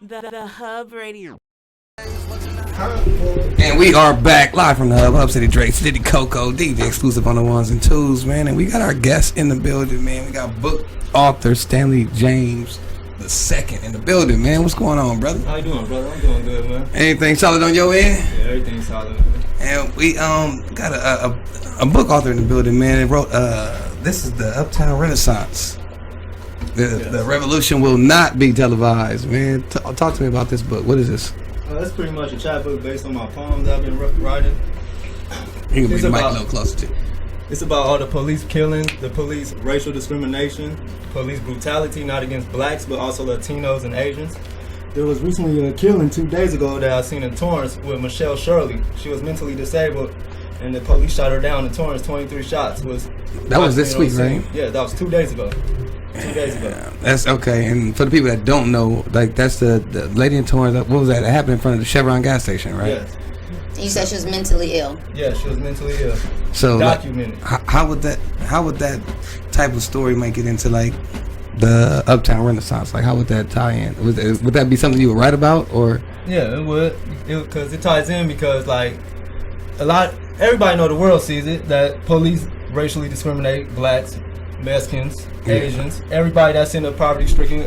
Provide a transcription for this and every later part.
the Hub Radio. And we are back live from the Hub, HubCityDre and SadityCoco, DJ exclusive on the ones and twos, man. And we got our guest in the building, man. We got book author Stanley James the second in the building, man. What's going on, brother? How you doing, brother? I'm doing good, man. Anything solid on your end? Yeah, everything's solid, man. And we got a book author in the building, man. It wrote this is the Uptown Renaissance. The revolution will not be televised, man. Talk to me about this book. What is this? That's pretty much a chapbook based on my poems I've been writing. You can bring the mic a little closer to you. It's about all the police killing, the police racial discrimination, police brutality, not against blacks, but also Latinos and Asians. There was recently a killing 2 days ago that I seen in Torrance with Michelle Shirley. She was mentally disabled, and the police shot her down in Torrance. 23 shots. That was this week, right? Yeah, that was 2 days ago. 2 days ago. That's okay. And for the people that don't know, like that's the lady in Torrance. What was that? It happened in front of the Chevron gas station, right? Yes. You said she was mentally ill. Yeah, she was mentally ill. So documented. How would that type of story make it into like the Uptown Renaissance? Like how would that tie in? Would that be something you would write about, or? Yeah, it would. Because it ties in because like everybody know the world sees it that police racially discriminate blacks, Mexicans, Asians, everybody that's in a poverty-stricken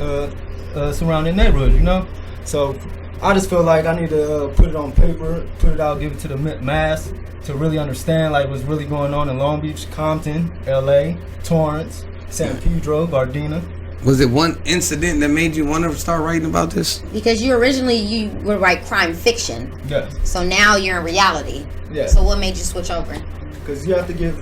surrounding neighborhood, you know? So I just feel like I need to put it on paper, put it out, give it to the mass to really understand like what's really going on in Long Beach, Compton, LA, Torrance, San Pedro, Gardena. Was it one incident that made you want to start writing about this? Because you would write crime fiction. Yes. So now you're in reality. Yeah. So what made you switch over? Because you have to give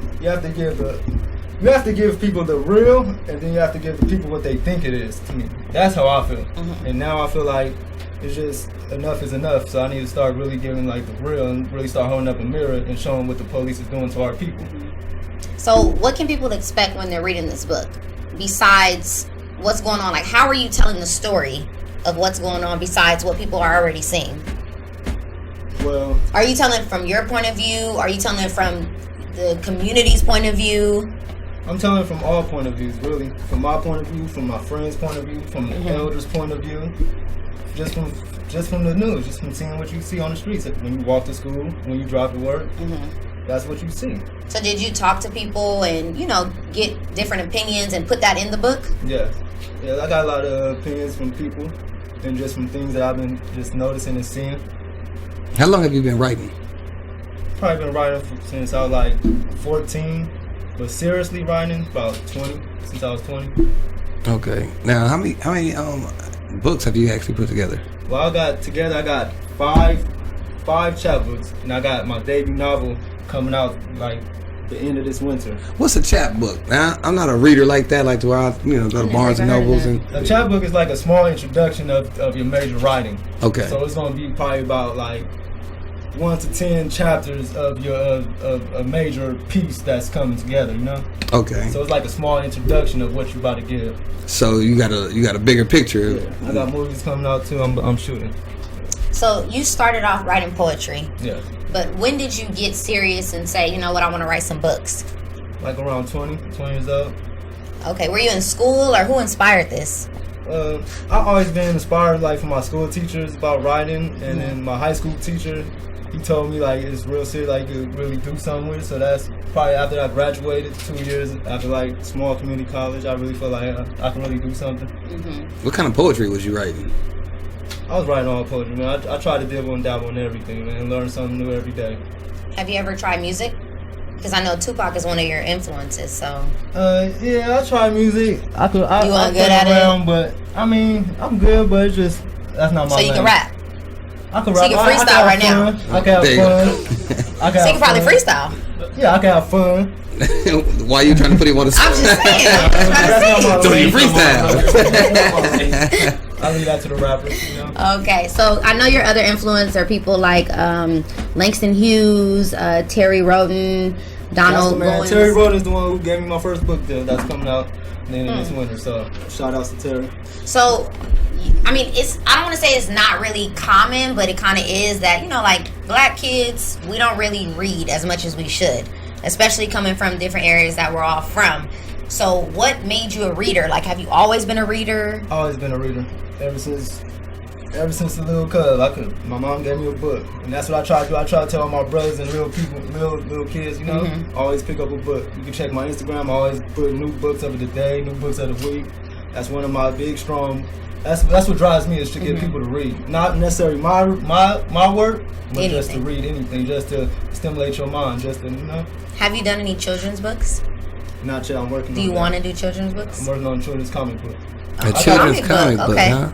people the real, and then you have to give the people what they think it is. To me, that's how I feel. Mm-hmm. And now I feel like it's just enough is enough. So I need to start really giving like the real, and really start holding up a mirror and showing what the police is doing to our people. So what can people expect when they're reading this book, besides what's going on? Like, how are you telling the story of what's going on besides what people are already seeing? Well, are you telling it from your point of view? Are you telling it from the community's point of view? I'm telling it from all point of views, really. From my point of view, from my friend's point of view, from the elders' point of view, just from the news, just from seeing what you see on the streets when you walk to school, when you drive to work. Mm-hmm. That's what you see. So did you talk to people and get different opinions and put that in the book? Yeah, I got a lot of opinions from people and just from things that I've been just noticing and seeing. How long have you been writing? Probably been writing since I was like 14, but seriously writing about 20, since I was 20. Okay. Now, how many books have you actually put together? Well, I got five chapbooks, and I got my debut novel coming out like the end of this winter. What's a chapbook? Now, I'm not a reader like that, like to where I go to Barnes and Nobles. And a chapbook is like a small introduction of your major writing. Okay. So it's going to be probably about like 1 to 10 chapters of your of a major piece that's coming together, you know? Okay. So it's like a small introduction of what you're about to give. So you got a bigger picture. Yeah. I got movies coming out too. I'm shooting. So you started off writing poetry. Yeah. But when did you get serious and say, you know what, I want to write some books? Like around 20 years old. Okay. Were you in school, or who inspired this? I've always been inspired like from my school teachers about writing, and then my high school teacher, he told me like it's real serious, like you could really do something with it. So that's probably after I graduated 2 years after like small community college. I really feel like I can really do something. Mm-hmm. What kind of poetry was you writing? I was writing all poetry, man. I try to dibble and dabble in everything, man, and learn something new every day. Have you ever tried music? Because I know Tupac is one of your influences, so. Yeah, I try music. You good at it? But I mean, I'm good, but it's just that's not my. So you can rap. I can rap. So you can freestyle right now. I can have fun. So you can probably freestyle. Yeah, I can have fun. Why are you trying to put him on the spot? I'm just saying. So you freestyle. I leave that to the rappers, you know. Okay, so I know your other influences are people like Langston Hughes, Terry Roden, Donald Goins. Terry Roden is the one who gave me my first book deal that's coming out in this winter. So shout outs to Terry. So, I mean, I don't want to say it's not really common, but it kind of is that, like black kids, we don't really read as much as we should, especially coming from different areas that we're all from. So what made you a reader? Like, have you always been a reader? Always been a reader. Ever since ever since a little cuz, my mom gave me a book, and that's what I try to do. I try to tell all my brothers and little people, little kids, you know, always pick up a book. You can check my Instagram. I always put new books of the day, new books of the week. That's one of my big strong. That's what drives me, is to get people to read. Not necessarily my work, but just to read anything, just to stimulate your mind, just to, you know. Have you done any children's books? Not yet. I'm working. Do you want to do children's books? I'm working on a children's comic book. A children's comic book, okay. huh?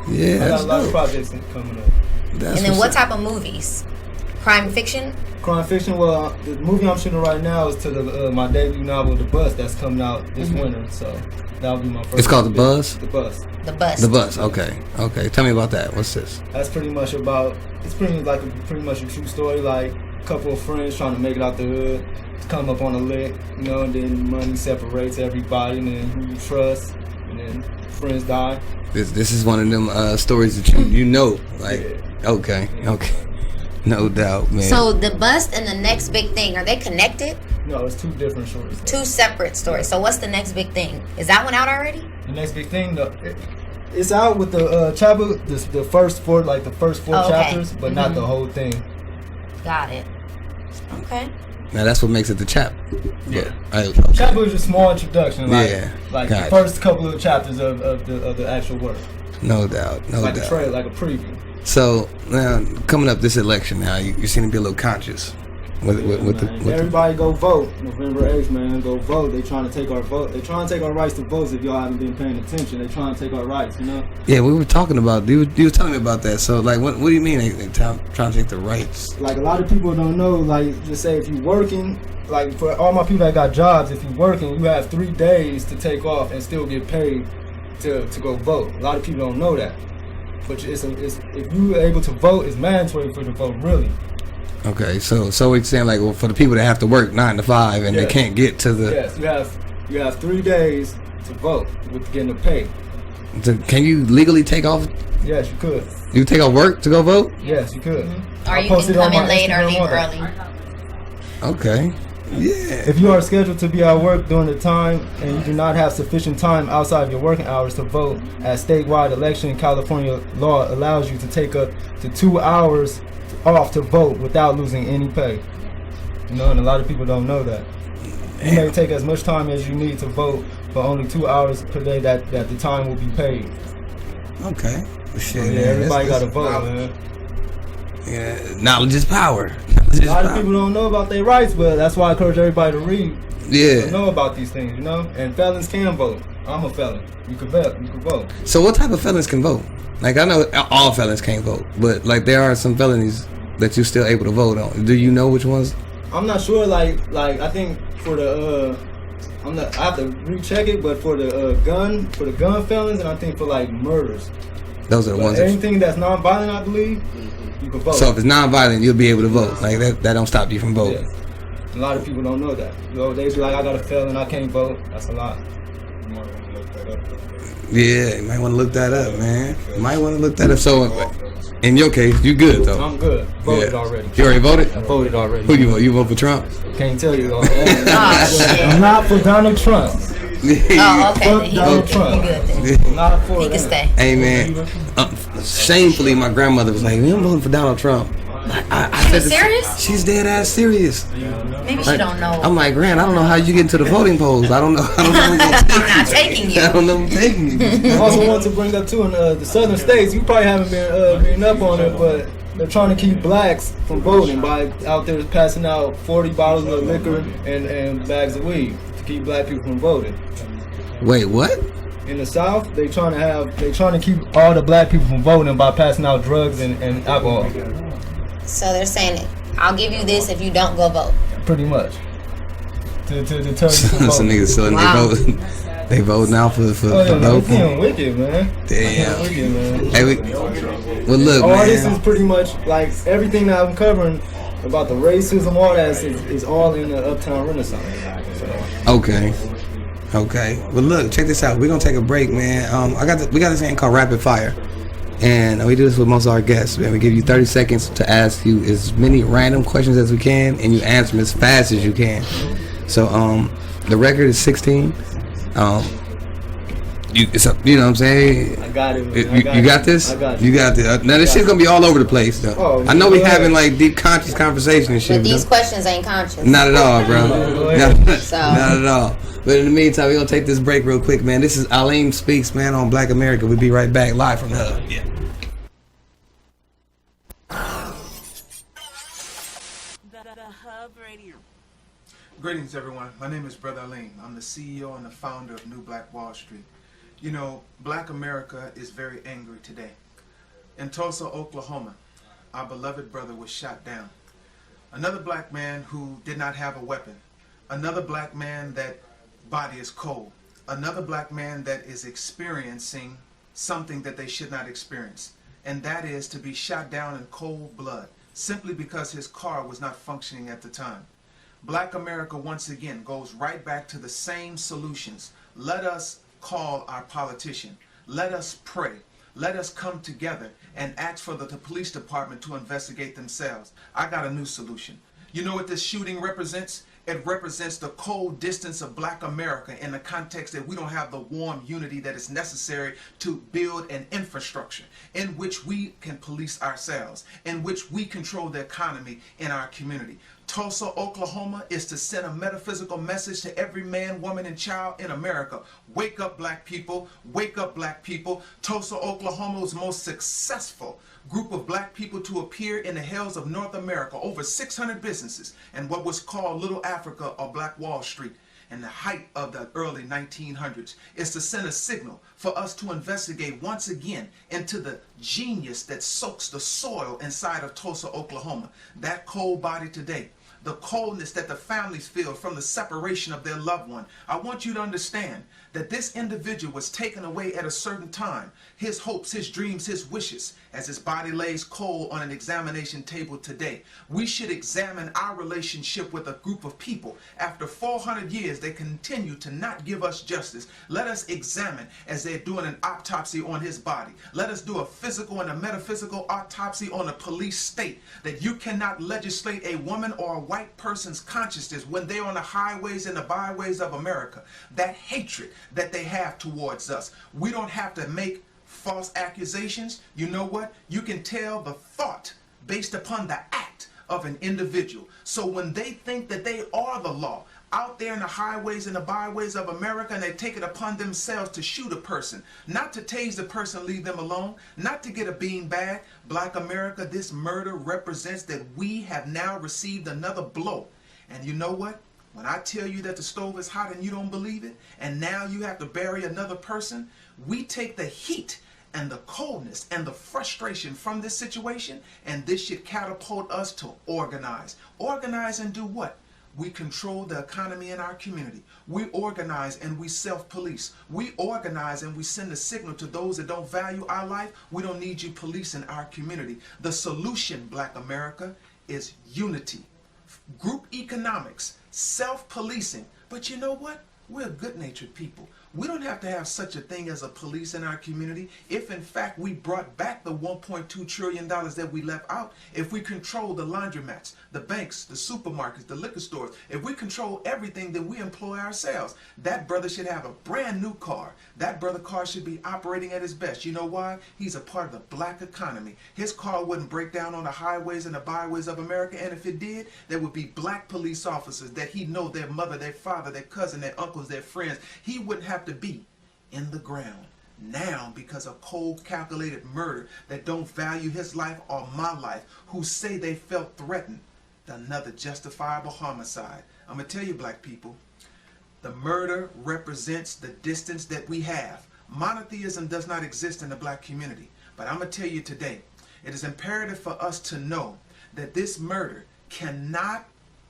Yeah, I got a lot of projects coming up. And then what type of movies? Crime fiction? Crime fiction. Well, the movie I'm shooting right now is to my debut novel, The Bus, that's coming out this winter. So that'll be my first. It's called The Buzz? The Bus. The Bus. The Bus. Okay. Tell me about that. What's this? That's pretty much about. It's pretty much a true story. Like a couple of friends trying to make it out the hood, come up on a lick, you know, and then money separates everybody, and then who you trust, and then friends die. This is one of them stories that you know, like, okay, no doubt, man. So The Bust and the Next Big Thing, are they connected? No, it's two different stories. Two separate stories. So what's the next big thing? Is that one out already? The Next Big Thing, it's out with the chapter, the first four, chapters, but not the whole thing. Got it. Okay. Now that's what makes it the chapter. Yeah. Okay. Chapter is a small introduction, like gotcha. The first couple of chapters of the actual work. No doubt. Like a trailer, like a preview. So now coming up this election, now you seem to be a little conscious with everybody go vote November 8th, man. Go vote. They trying to take our vote. They trying to take our rights to vote. If y'all haven't been paying attention, they trying to take our rights. You know. Yeah, we were talking about. You were telling me about that. So like, what do you mean they trying to take the rights? Like a lot of people don't know. Like just say if you working. Like for all my people that got jobs, if you working, you have 3 days to take off and still get paid to go vote. A lot of people don't know that. But it's if you are able to vote, it's mandatory for you to vote, really. Okay, so it's saying like, well, for the people that have to work 9 to 5 and they can't get to the. Yes, you have 3 days to vote with getting the pay. Can you legally take off? Yes, you could. You take off work to go vote? Yes, you could. Or you can come in late or leave early. Okay. Yeah. If you are scheduled to be at work during the time and you do not have sufficient time outside of your working hours to vote, as statewide election in California law allows you to take up to 2 hours off to vote without losing any pay. You know, and a lot of people don't know that. You may take as much time as you need to vote for only 2 hours per day that the time will be paid. Okay. Well, shit, so, everybody got to vote, man. Yeah, knowledge is power. A lot of people don't know about their rights, but that's why I encourage everybody to read. Yeah. To know about these things, you know? And felons can vote. I'm a felon. You can vote. So what type of felons can vote? Like, I know all felons can't vote, but like there are some felonies that you're still able to vote on. Do you know which ones? I'm not sure. Like I think for the I have to recheck it, but for the gun felons, and I think for like murders. Those are the ones. Anything that's non-violent, I believe, you can vote. So if it's non-violent, you'll be able to vote. Like that don't stop you from voting. Yes. A lot of people don't know that. You know, they be like, I got a felon, I can't vote. That's a lot. You might want to look that up. Yeah, you might want to look that up, man. You might want to look that up. So, in your case, you good though. I'm good. Voted already. You already voted? I voted already. Who you vote? You vote for Trump? Can't tell you. I'm not for Donald Trump. Oh, okay. Then he good. Then. Not for he can stay. Hey, man. Shamefully, my grandmother was like, I'm voting for Donald Trump. I said, serious? She's dead ass serious. Maybe she don't know. I'm like, Gran, I don't know how you get into the voting polls. I don't know. I'm not taking you. I don't know who's taking you. I also want to bring up too in the southern states. You probably haven't been up on it, but they're trying to keep blacks from voting by out there passing out 40 bottles of liquor and bags of weed to keep black people from voting. Wait, what? In the South, they trying to keep all the black people from voting by passing out drugs and alcohol. So they're saying, I'll give you this if you don't go vote. Pretty much. To deter you from Some voting. niggas selling they vote now for local. It's getting wicked, man. Damn. Wicked, man. Hey, well, look, all man. This is pretty much like everything that I'm covering about the racism, all that is all in the Uptown Renaissance. So. Okay. Well, look, check this out. We're gonna take a break, man. We got this thing called Rapid Fire, and we do this with most of our guests. Man, we give you 30 seconds to ask you as many random questions as we can, and you answer them as fast as you can. So, the record is 16. You know what I'm saying? I got it, man. You got this? I got you. Got this. Now this shit's gonna be all over the place, though. Oh, I know we go ahead. having like deep conscious conversation and shit. But these questions ain't conscious. Not at all, bro. So. Not at all. But in the meantime, we're gonna take this break real quick, man. This is Aleem Speaks, man, on Black America. We'll be right back live from the Hub. Yeah. The Hub Radio. Greetings, everyone. My name is Brother Aleem. I'm the CEO and the founder of New Black Wall Street. You know, Black America is very angry today. In Tulsa, Oklahoma, our beloved brother was shot down. Another black man who did not have a weapon. Another black man that body is cold. Another black man that is experiencing something that they should not experience. And that is to be shot down in cold blood, simply because his car was not functioning at the time. Black America once again goes right back to the same solutions. Let us call our politician. Let us pray. Let us come together and ask for the police department to investigate themselves. I got a new solution. You know what this shooting represents? It represents the cold distance of Black America in the context that we don't have the warm unity that is necessary to build an infrastructure in which we can police ourselves, in which we control the economy in our community. Tulsa, Oklahoma is to send a metaphysical message to every man, woman, and child in America. Wake up, black people. Wake up, black people. Tulsa, Oklahoma was the most successful group of black people to appear in the hills of North America. Over 600 businesses and what was called Little Africa or Black Wall Street in the height of the early 1900s is to send a signal for us to investigate once again into the genius that soaks the soil inside of Tulsa, Oklahoma. That cold body today, the coldness that the families feel from the separation of their loved one. I want you to understand that this individual was taken away at a certain time. His hopes, his dreams, his wishes, as his body lays cold on an examination table today. We should examine our relationship with a group of people. After 400 years, they continue to not give us justice. Let us examine as they're doing an autopsy on his body. Let us do a physical and a metaphysical autopsy on the police state, that you cannot legislate a woman or a white person's consciousness when they're on the highways and the byways of America. That hatred that they have towards us. We don't have to make false accusations. You know what? You can tell the thought based upon the act of an individual. So when they think that they are the law out there in the highways and the byways of America, and they take it upon themselves to shoot a person, not to tase the person, leave them alone, not to get a bean bag. Black America, this murder represents that we have now received another blow. And you know what? When I tell you that the stove is hot and you don't believe it, and now you have to bury another person, we take the heat and the coldness and the frustration from this situation, and this should catapult us to organize. Organize and do what? We control the economy in our community. We organize and we self-police. We organize and we send a signal to those that don't value our life. We don't need you policing our community. The solution, Black America, is unity, group economics, self-policing. But you know what? We're good-natured people. We don't have to have such a thing as a police in our community if in fact we brought back the $1.2 trillion that we left out. If we control the laundromats, the banks, the supermarkets, the liquor stores, if we control everything, then we employ ourselves. That brother should have a brand new car. That brother car should be operating at his best. You know why? He's a part of the black economy. His car wouldn't break down on the highways and the byways of America, and if it did, there would be black police officers that he know, their mother, their father, their cousin, their uncles, their friends. He wouldn't have to be in the ground now because of cold calculated murder that don't value his life or my life, who say they felt threatened. Another justifiable homicide. I'm gonna tell you, black people, the murder represents the distance that we have. Monotheism does not exist in the black community, but I'm gonna tell you today, it is imperative for us to know that this murder cannot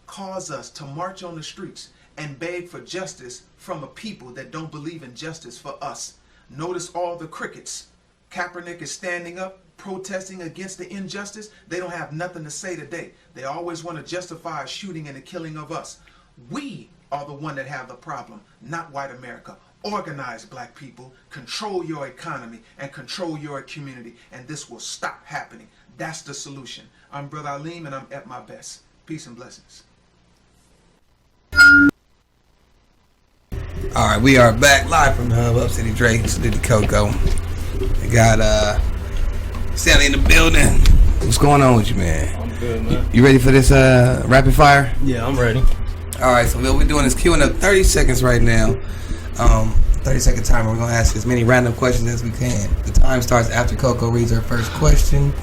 cause us to march on the streets and beg for justice from a people that don't believe in justice for us. Notice all the crickets. Kaepernick is standing up, protesting against the injustice. They don't have nothing to say today. They always want to justify a shooting and the killing of us. We are the one that have the problem, not white America. Organize, black people, control your economy and control your community, and this will stop happening. That's the solution. I'm Brother Aleem, and I'm at my best. Peace and blessings. All right, we are back live from the HubCityDre and SadityCoco. We got Stanley in the building. What's going on with you, man? I'm good, man. You ready for this rapid fire? Yeah, I'm ready. All right, so what we're doing is queuing up 30 seconds right now. 30-second timer. We're gonna ask as many random questions as we can. The time starts after Coco reads her first question,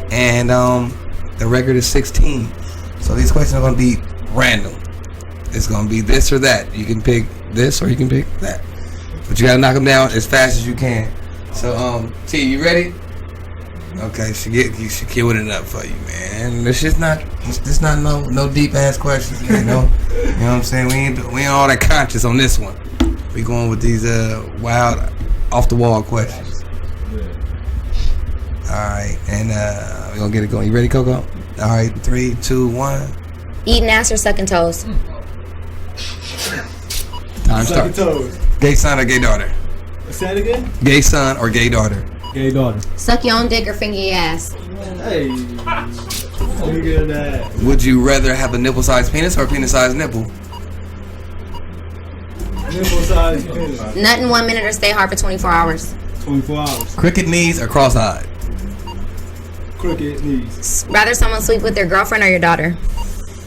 and the record is 16. So these questions are gonna be random. It's gonna be this or that. You can pick this or you can pick that, but you gotta knock them down as fast as you can. So T, you ready? Okay, you should queue it up for you, man. It's not no deep ass questions, man. No, you know what I'm saying? We ain't all that conscious on this one. We going with these wild, off the wall questions. All right, and we gonna get it going. You ready, Coco? All right, 3, 2, 1. Eating ass or sucking toes? Time starts. Gay son or gay daughter? Say it again? Gay son or gay daughter? Gay daughter. Suck your own dick or finger your ass? Hey. Look at that. Would you rather have a nipple-sized penis or a penis-sized nipple? Nipple size penis. Nut in 1 minute or stay hard for 24 hours? 24 hours. Crooked knees or cross-eyed? Crooked knees. Rather someone sleep with their girlfriend or your daughter?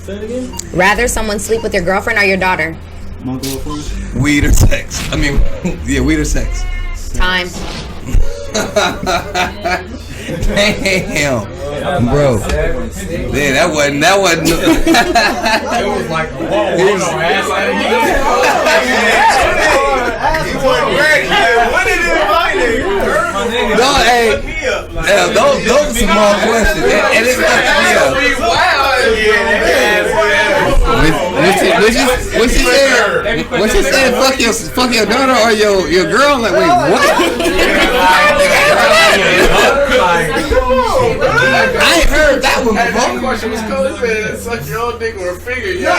Say it again? Rather someone sleep with your girlfriend or your daughter? My girlfriend. Weed or sex? I mean, yeah, weed or sex? Time. Damn, bro. Yeah, that wasn't. It was like, whoa, hold on, ass like He wasn't ready. What did it invite? No, hey, those are some more questions. And it's not when she said fuck your daughter or your girl, like wait, what? I ain't heard that one before. That question was cool. It said, suck your own dick or a finger. Yeah.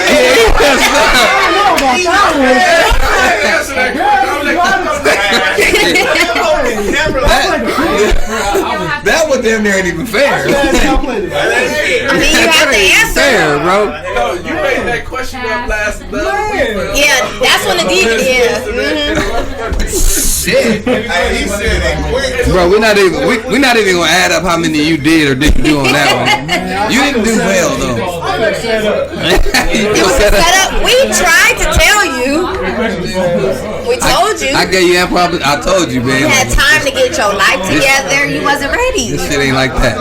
That one damn near ain't even fair. I mean, you have to answer. Fair, bro. No, you made that question up last night. Yeah, that's when the DVD is. Shit. He said it quick. Bro, we're not even gonna add up how many you did or didn't do on that one. You didn't do well though. It was set up. We tried to tell you. We told you. I gave you improv. I told you, man. You had time to get your life together. You wasn't ready. This shit ain't like that.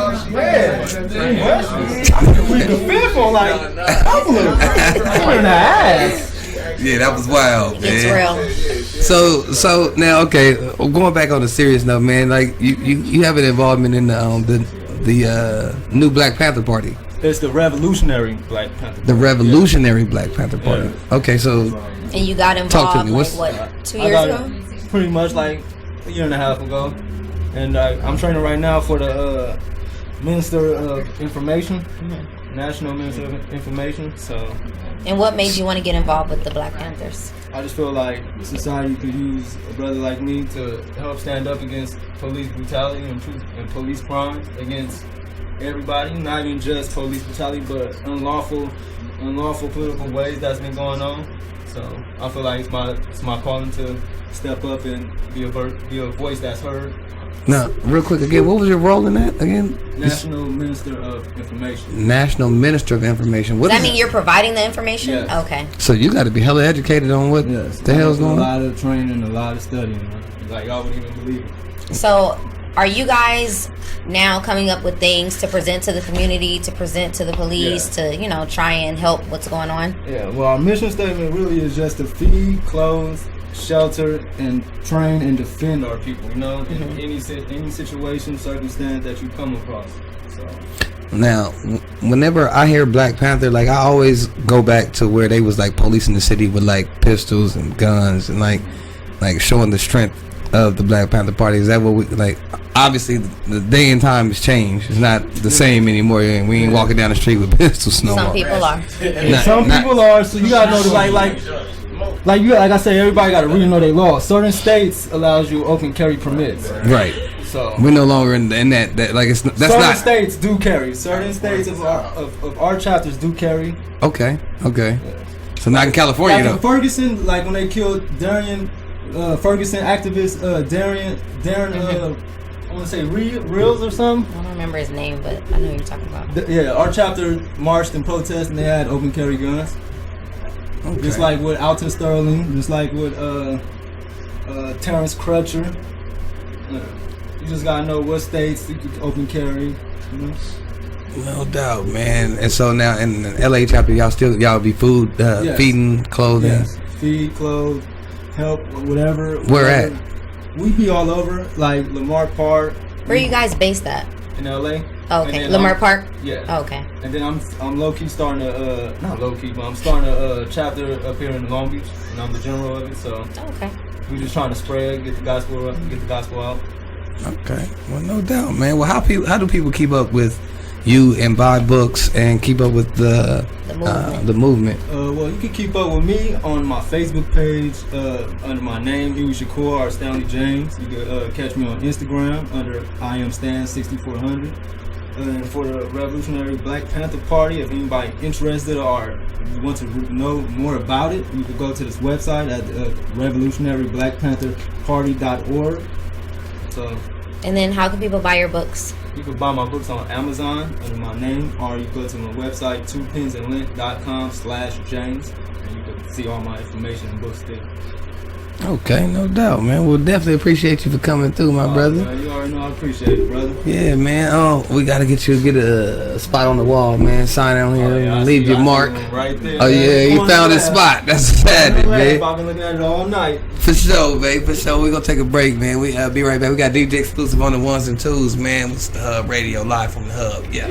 Yeah, that was wild, man. It's real. So now, okay, going back on a serious note, man. Like you have an involvement in the new Black Panther Party. It's the Revolutionary Black Panther Party. The Revolutionary Black Panther Party. Yeah. Okay, so And you got Talk to involved me. like What's- what, 2 I years got ago? pretty much like a year and a half ago, and I'm training right now for the Minister of Information, National Minister of Information. So And what made you want to get involved with the Black Panthers? I just feel like society could use a brother like me to help stand up against police brutality and police crime against everybody, not even just police brutality, but unlawful political ways that's been going on. So I feel like it's my calling to step up and be a voice that's heard. now, real quick again, what was your role in that again? National Minister of Information. National Minister of Information. What Does that is mean you're providing the information? Yes. Okay. So you got to be hella educated on what the hell's A going on. lot of training, a lot of studying. Like y'all wouldn't even believe it. So, are you guys now coming up with things to present to the community, to present to the police, to, try and help what's going on? Yeah, well, our mission statement really is just to feed, clothe, shelter, and train and defend our people, in any situation, circumstance that you come across. So, Now, whenever I hear Black Panther, like I always go back to where they was like policing the city with like pistols and guns and like showing the strength of the Black Panther Party. Is that what we like? Obviously, the day and time has changed. It's not the same anymore. And we ain't walking down the street with pistols no more. Some people are. some people are. So you gotta know like I say, everybody gotta really know their laws. Certain states allows you open carry permits. Right. So We're no longer in that like it's that's certain not states do carry. Certain states of our chapters do carry. okay. So not in California Like in though. Ferguson, like when they killed Ferguson activist Darren I want to say Reels or something. I don't remember his name, but I know what you're talking about. Yeah, our chapter marched and protested, and they had open carry guns. Okay. Just like with Alton Sterling, just like with Terrence Crutcher. You just gotta know what states you can open carry. You know? No doubt, man. And so now in the LA chapter, y'all be food, Yes. feeding, clothing. Yes, feed, clothe, help, whatever. Where at? We be all over, like Lamar Park. Where are you guys based at? In LA. Oh, okay. Lamar Park? Yeah. Oh, okay. And then I'm low key starting to not low key, but I'm starting a chapter up here in Long Beach, and I'm the general of it. So Okay. we just trying to spread, get the gospel out. Okay. Well, no doubt, man. Well, how do people keep up with you and buy books and keep up with the movement? Well, you can keep up with me on my Facebook page under my name, Huey Shakur or Stanley James. You can catch me on Instagram under I am Stan 6400. And for the Revolutionary Black Panther Party, if anybody interested or you want to know more about it, you can go to this website at revolutionaryblackpantherparty.org. So And then how can people buy your books? you can buy my books on Amazon under my name, or you go to my website, twopensandlint.com/James, and you can see all my information and books there. Okay, no doubt, man. We'll definitely appreciate you for coming through, my brother. Man, you already know I appreciate it, brother. Yeah, man. Oh, we gotta get a spot on the wall, man. Sign on here and leave your mark. Right there. Oh yeah, you found his spot. That's Saturday, man. I've been looking at it all night. For sure, babe. For sure. We're gonna take a break, man. We be right back. We got DJ exclusive on the ones and twos, man. It's the Hub Radio live from the Hub. Yeah.